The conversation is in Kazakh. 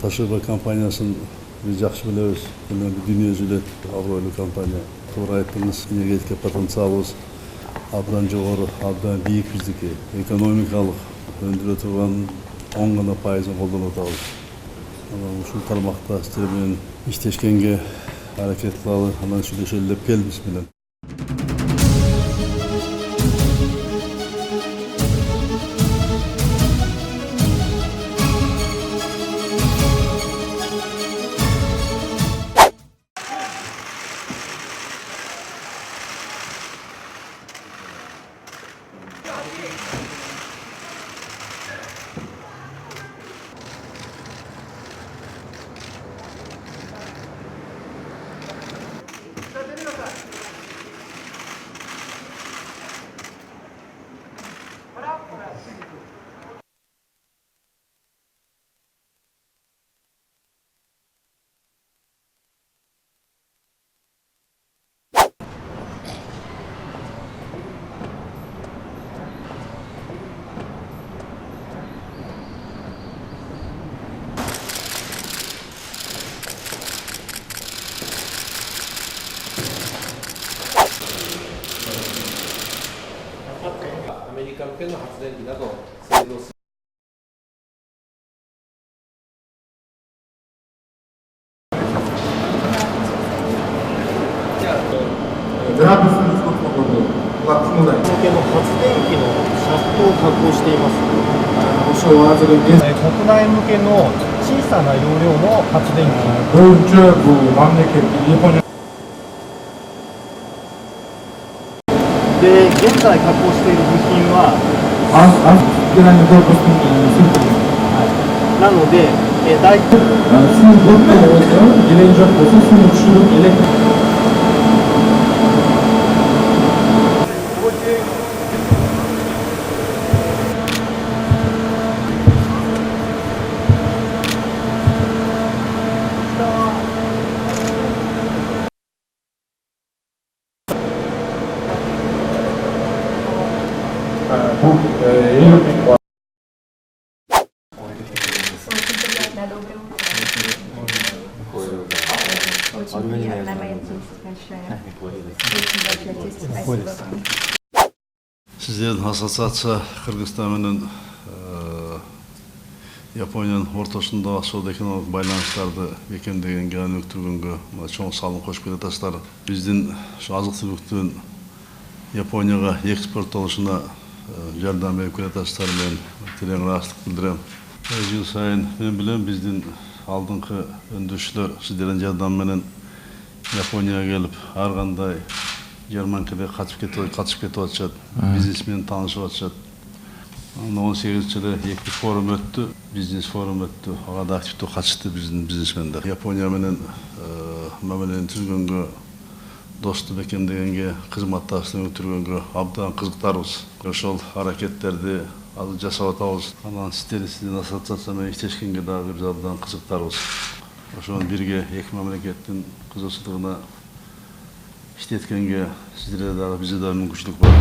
Toshiba компаниясын biz жақсы білеміз. Дүниежүзілік абыройлы компания. Doğru ayттыңыз, энергетика потенциалыбыз абдан жоғары, абдан биік біздікі. Экономикалық өндіре тұрған 10 ғана пайызын қолданып отырмыз. Ушул тармақта сіздермен иштешкенге hareket кылалы, анан сүйлөшөлүп келбиз менен.アメリカ向けの発電機など製造する。ゼラブスに一つのことは雲台。向けの発電機のシャフトを加工しています。国内向けの小さな容量の発電機。で、現在加工している部品は、なので、大体Очень приятно, моя честь большая. Очень большая честь. Спасибо вам. Сіздердің ассоциация Қырғызстан менен Японияның ортасында сауда-экономикалық байланыштарды бекемдегенге өнүктүргөнгө чоң салым кошуп келатасыздар. Биздин азык-түлүктүн Японияга экспорттолушуна жардам берип келатасыздар. Мен терең ыраазычылык билдирем. Жыл сайын мен билем биздин алдыңкы өндүрүүчүлөр сиздердин жардам менен Японияга келип, ар кандай жарманкада катышып кетип атышат. Бизнес менен таанышып атышат. 18-жылы эки форум өттү, бизнес форум өттү. Ага да активдүү катышты биздин бизнесмендер. Япония менен мамилени түзгөнгө, достук бекемдегенге, кызматташууну өтүргөнгө абдан кызыктарбыз. Ошол аракеттерди азыр жасап атабыз. Анан сиздердин ассоциация менен иштешкенге дагы биз абдан кызыктарбыз. Ошону бирге эки мамлекеттин кызыкчылыгына иштеткенге сиздерде дагы бизде да мүмкүнчүлүк бар.